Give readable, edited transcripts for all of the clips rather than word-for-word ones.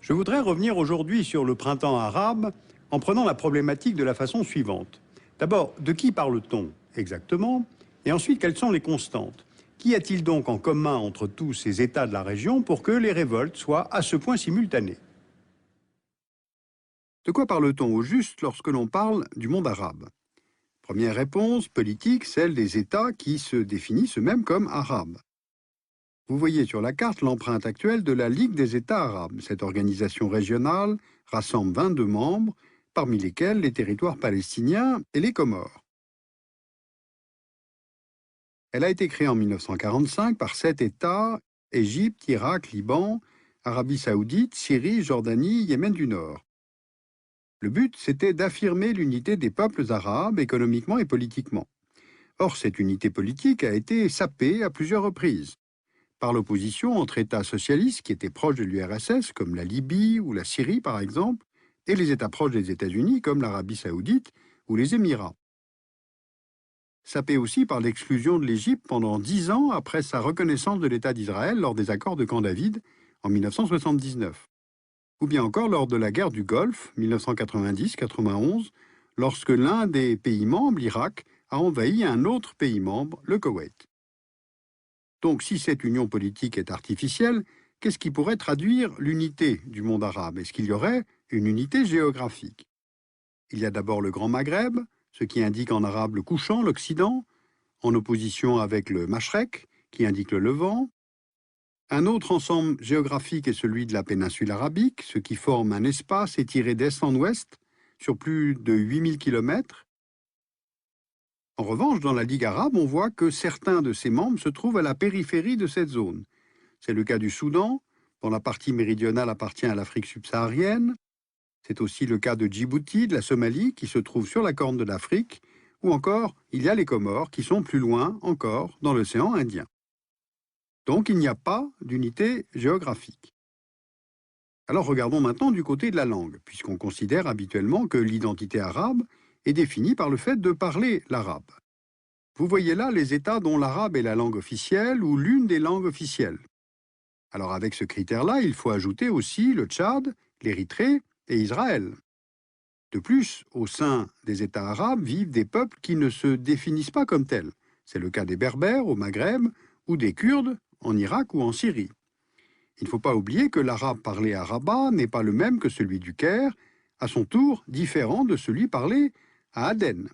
Je voudrais revenir aujourd'hui sur le printemps arabe en prenant la problématique de la façon suivante. D'abord, de qui parle-t-on exactement? Et ensuite, quelles sont les constantes? Qu'y a-t-il donc en commun entre tous ces États de la région pour que les révoltes soient à ce point simultanées? De quoi parle-t-on au juste lorsque l'on parle du monde arabe? Première réponse, politique, celle des États qui se définissent eux-mêmes comme arabes. Vous voyez sur la carte l'empreinte actuelle de la Ligue des États arabes. Cette organisation régionale rassemble 22 membres, parmi lesquels les territoires palestiniens et les Comores. Elle a été créée en 1945 par 7 États, Égypte, Irak, Liban, Arabie saoudite, Syrie, Jordanie, Yémen du Nord. Le but, c'était d'affirmer l'unité des peuples arabes économiquement et politiquement. Or, cette unité politique a été sapée à plusieurs reprises par l'opposition entre États socialistes qui étaient proches de l'URSS, comme la Libye ou la Syrie par exemple, et les États proches des États-Unis, comme l'Arabie saoudite ou les Émirats. Sapé aussi par l'exclusion de l'Égypte pendant 10 ans après sa reconnaissance de l'État d'Israël lors des accords de Camp David en 1979. Ou bien encore lors de la guerre du Golfe, 1990-91, lorsque l'un des pays membres, l'Irak, a envahi un autre pays membre, le Koweït. Donc, si cette union politique est artificielle, qu'est-ce qui pourrait traduire l'unité du monde arabe? Est-ce qu'il y aurait une unité géographique? Il y a d'abord le Grand Maghreb, ce qui indique en arabe le couchant, l'Occident, en opposition avec le Mashrek, qui indique le Levant. Un autre ensemble géographique est celui de la péninsule arabique, ce qui forme un espace étiré d'est en ouest sur plus de 8000 km. En revanche, dans la Ligue arabe, on voit que certains de ses membres se trouvent à la périphérie de cette zone. C'est le cas du Soudan, dont la partie méridionale appartient à l'Afrique subsaharienne. C'est aussi le cas de Djibouti, de la Somalie, qui se trouve sur la corne de l'Afrique. Ou encore, il y a les Comores, qui sont plus loin encore, dans l'océan Indien. Donc, il n'y a pas d'unité géographique. Alors, regardons maintenant du côté de la langue, puisqu'on considère habituellement que l'identité arabe est définie par le fait de parler l'arabe. Vous voyez là les États dont l'arabe est la langue officielle ou l'une des langues officielles. Alors avec ce critère-là, il faut ajouter aussi le Tchad, l'Érythrée et Israël. De plus, au sein des États arabes vivent des peuples qui ne se définissent pas comme tels. C'est le cas des Berbères au Maghreb ou des Kurdes en Irak ou en Syrie. Il ne faut pas oublier que l'arabe parlé à Rabat n'est pas le même que celui du Caire, à son tour différent de celui parlé à Aden.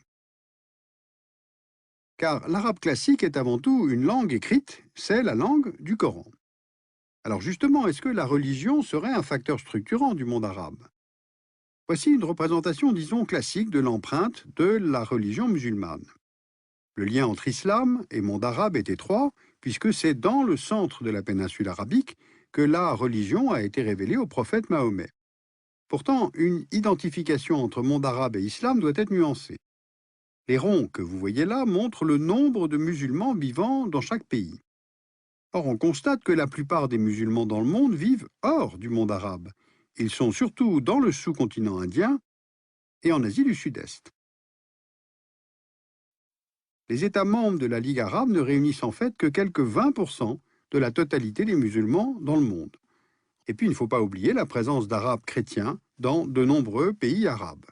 Car l'arabe classique est avant tout une langue écrite, c'est la langue du Coran. Alors justement, est-ce que la religion serait un facteur structurant du monde arabe? Voici une représentation, disons, classique de l'empreinte de la religion musulmane. Le lien entre islam et monde arabe est étroit, puisque c'est dans le centre de la péninsule arabique que la religion a été révélée au prophète Mahomet. Pourtant, une identification entre monde arabe et islam doit être nuancée. Les ronds que vous voyez là montrent le nombre de musulmans vivant dans chaque pays. Or, on constate que la plupart des musulmans dans le monde vivent hors du monde arabe. Ils sont surtout dans le sous-continent indien et en Asie du Sud-Est. Les États membres de la Ligue arabe ne réunissent en fait que quelques 20% de la totalité des musulmans dans le monde. Et puis, il ne faut pas oublier la présence d'Arabes chrétiens dans de nombreux pays arabes.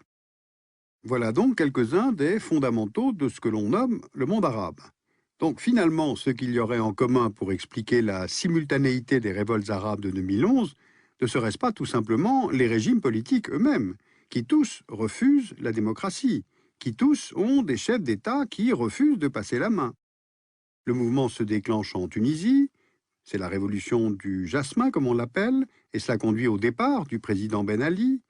Voilà donc quelques-uns des fondamentaux de ce que l'on nomme le monde arabe. Donc finalement, ce qu'il y aurait en commun pour expliquer la simultanéité des révoltes arabes de 2011, ne serait-ce pas tout simplement les régimes politiques eux-mêmes, qui tous refusent la démocratie, qui tous ont des chefs d'État qui refusent de passer la main. Le mouvement se déclenche en Tunisie, c'est la révolution du jasmin comme on l'appelle, et cela conduit au départ du président Ben Ali.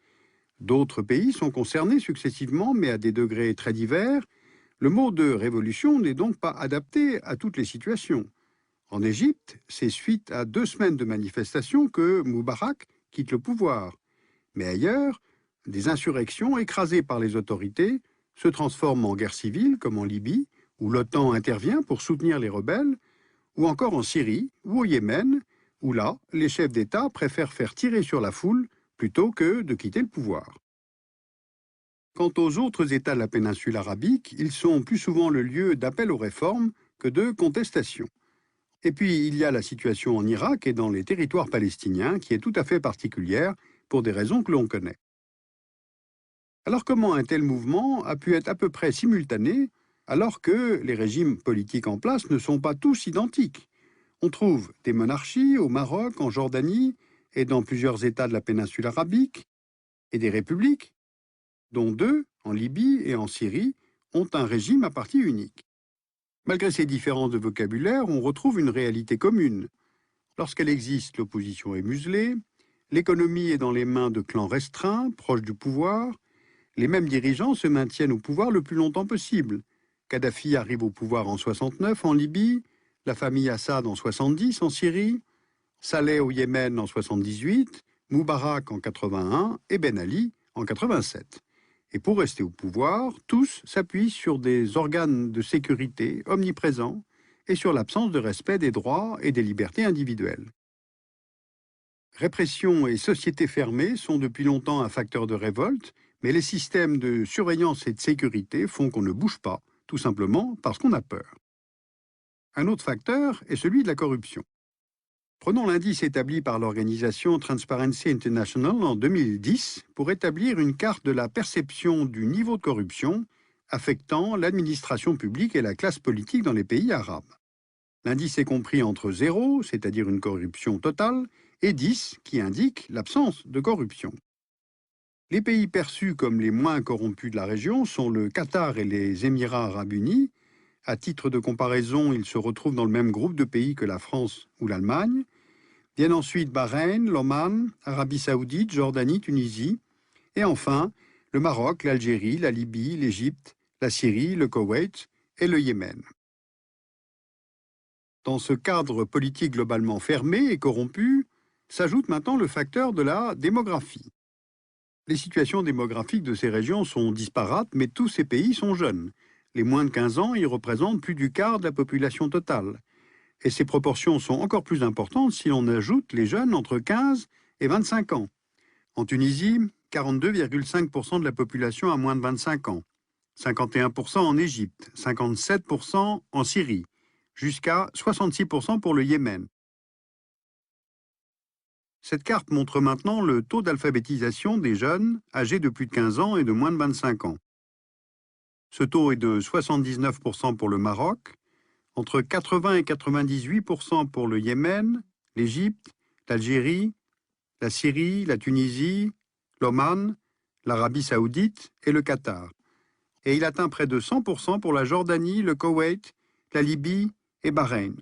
D'autres pays sont concernés successivement, mais à des degrés très divers. Le mot de révolution n'est donc pas adapté à toutes les situations. En Égypte, c'est suite à 2 semaines de manifestations que Moubarak quitte le pouvoir. Mais ailleurs, des insurrections écrasées par les autorités se transforment en guerre civile, comme en Libye, où l'OTAN intervient pour soutenir les rebelles, ou encore en Syrie ou au Yémen, où là, les chefs d'État préfèrent faire tirer sur la foule plutôt que de quitter le pouvoir. Quant aux autres États de la péninsule arabique, ils sont plus souvent le lieu d'appel aux réformes que de contestation. Et puis, il y a la situation en Irak et dans les territoires palestiniens qui est tout à fait particulière pour des raisons que l'on connaît. Alors comment un tel mouvement a pu être à peu près simultané alors que les régimes politiques en place ne sont pas tous identiques? On trouve des monarchies au Maroc, en Jordanie et dans plusieurs États de la péninsule arabique, et des républiques, dont deux, en Libye et en Syrie, ont un régime à parti unique. Malgré ces différences de vocabulaire, on retrouve une réalité commune. Lorsqu'elle existe, l'opposition est muselée, l'économie est dans les mains de clans restreints, proches du pouvoir, les mêmes dirigeants se maintiennent au pouvoir le plus longtemps possible. Kadhafi arrive au pouvoir en 69 en Libye, la famille Assad en 70 en Syrie, Saleh au Yémen en 78, Moubarak en 81 et Ben Ali en 87. Et pour rester au pouvoir, tous s'appuient sur des organes de sécurité omniprésents et sur l'absence de respect des droits et des libertés individuelles. Répression et société fermée sont depuis longtemps un facteur de révolte, mais les systèmes de surveillance et de sécurité font qu'on ne bouge pas, tout simplement parce qu'on a peur. Un autre facteur est celui de la corruption. Prenons l'indice établi par l'organisation Transparency International en 2010 pour établir une carte de la perception du niveau de corruption affectant l'administration publique et la classe politique dans les pays arabes. L'indice est compris entre 0, c'est-à-dire une corruption totale, et 10, qui indique l'absence de corruption. Les pays perçus comme les moins corrompus de la région sont le Qatar et les Émirats arabes unis. À titre de comparaison, ils se retrouvent dans le même groupe de pays que la France ou l'Allemagne. Viennent ensuite Bahreïn, l'Oman, Arabie saoudite, Jordanie, Tunisie. Et enfin, le Maroc, l'Algérie, la Libye, l'Égypte, la Syrie, le Koweït et le Yémen. Dans ce cadre politique globalement fermé et corrompu, s'ajoute maintenant le facteur de la démographie. Les situations démographiques de ces régions sont disparates, mais tous ces pays sont jeunes. Les moins de 15 ans y représentent plus du quart de la population totale. Et ces proportions sont encore plus importantes si l'on ajoute les jeunes entre 15 et 25 ans. En Tunisie, 42,5% de la population a moins de 25 ans, 51% en Égypte, 57% en Syrie, jusqu'à 66% pour le Yémen. Cette carte montre maintenant le taux d'alphabétisation des jeunes âgés de plus de 15 ans et de moins de 25 ans. Ce taux est de 79% pour le Maroc, entre 80 et 98% pour le Yémen, l'Égypte, l'Algérie, la Syrie, la Tunisie, l'Oman, l'Arabie saoudite et le Qatar. Et il atteint près de 100% pour la Jordanie, le Koweït, la Libye et Bahreïn.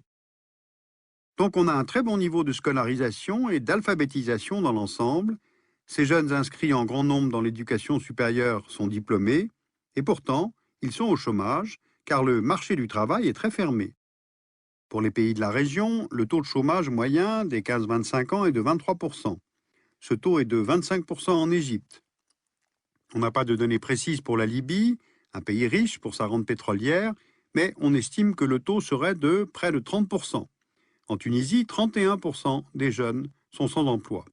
Donc on a un très bon niveau de scolarisation et d'alphabétisation dans l'ensemble. Ces jeunes inscrits en grand nombre dans l'éducation supérieure sont diplômés, et pourtant, ils sont au chômage, car le marché du travail est très fermé. Pour les pays de la région, le taux de chômage moyen des 15-25 ans est de 23%. Ce taux est de 25% en Égypte. On n'a pas de données précises pour la Libye, un pays riche pour sa rente pétrolière, mais on estime que le taux serait de près de 30%. En Tunisie, 31% des jeunes sont sans emploi.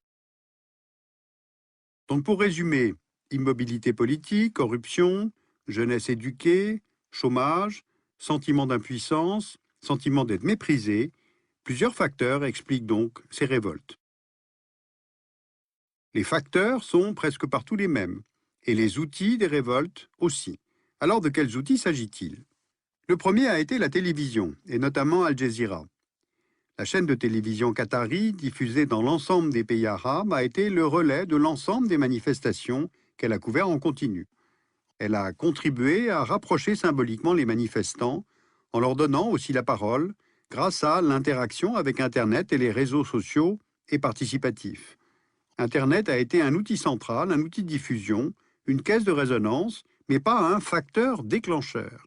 Donc pour résumer, immobilité politique, corruption, jeunesse éduquée, chômage, sentiment d'impuissance, sentiment d'être méprisé, plusieurs facteurs expliquent donc ces révoltes. Les facteurs sont presque partout les mêmes, et les outils des révoltes aussi. Alors de quels outils s'agit-il? Le premier a été la télévision, et notamment Al Jazeera. La chaîne de télévision qatari, diffusée dans l'ensemble des pays arabes, a été le relais de l'ensemble des manifestations qu'elle a couvertes en continu. Elle a contribué à rapprocher symboliquement les manifestants, en leur donnant aussi la parole, grâce à l'interaction avec Internet et les réseaux sociaux et participatifs. Internet a été un outil central, un outil de diffusion, une caisse de résonance, mais pas un facteur déclencheur.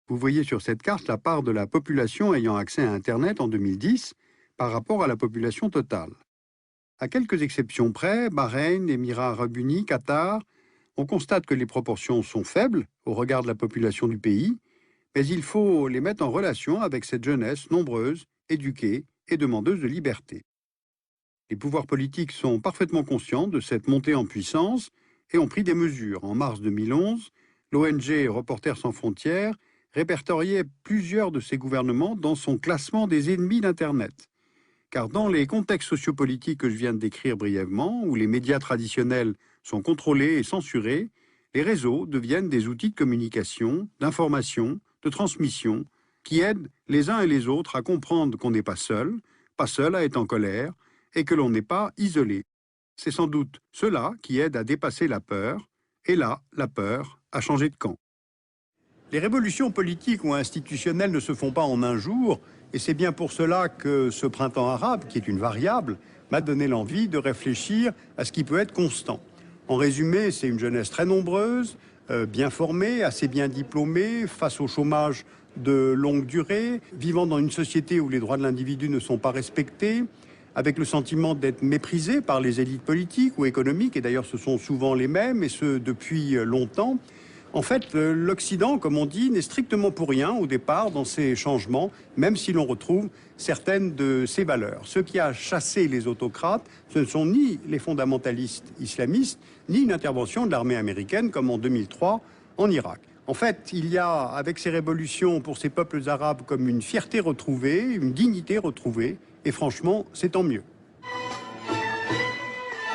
Vous voyez sur cette carte la part de la population ayant accès à Internet en 2010 par rapport à la population totale. À quelques exceptions près, Bahreïn, Émirats arabes unis, Qatar, on constate que les proportions sont faibles au regard de la population du pays, mais il faut les mettre en relation avec cette jeunesse nombreuse, éduquée et demandeuse de liberté. Les pouvoirs politiques sont parfaitement conscients de cette montée en puissance et ont pris des mesures. En mars 2011, l'ONG Reporters sans frontières répertoriait plusieurs de ces gouvernements dans son classement des ennemis d'Internet. car dans les contextes sociopolitiques que je viens de décrire brièvement, où les médias traditionnels sont contrôlés et censurés, les réseaux deviennent des outils de communication, d'information, de transmission, qui aident les uns et les autres à comprendre qu'on n'est pas seul à être en colère, et que l'on n'est pas isolé. C'est sans doute cela qui aide à dépasser la peur, et là, la peur a changé de camp. Les révolutions politiques ou institutionnelles ne se font pas en un jour, et c'est bien pour cela que ce printemps arabe, qui est une variable, m'a donné l'envie de réfléchir à ce qui peut être constant. En résumé, c'est une jeunesse très nombreuse, bien formée, assez bien diplômée, face au chômage de longue durée, vivant dans une société où les droits de l'individu ne sont pas respectés, avec le sentiment d'être méprisé par les élites politiques ou économiques, et d'ailleurs ce sont souvent les mêmes, et ce depuis longtemps. En fait, l'Occident, comme on dit, n'est strictement pour rien au départ dans ces changements, même si l'on retrouve certaines de ses valeurs. Ce qui a chassé les autocrates, ce ne sont ni les fondamentalistes islamistes, ni une intervention de l'armée américaine comme en 2003 en Irak. En fait, il y a, avec ces révolutions pour ces peuples arabes, comme une fierté retrouvée, une dignité retrouvée, et franchement, c'est tant mieux.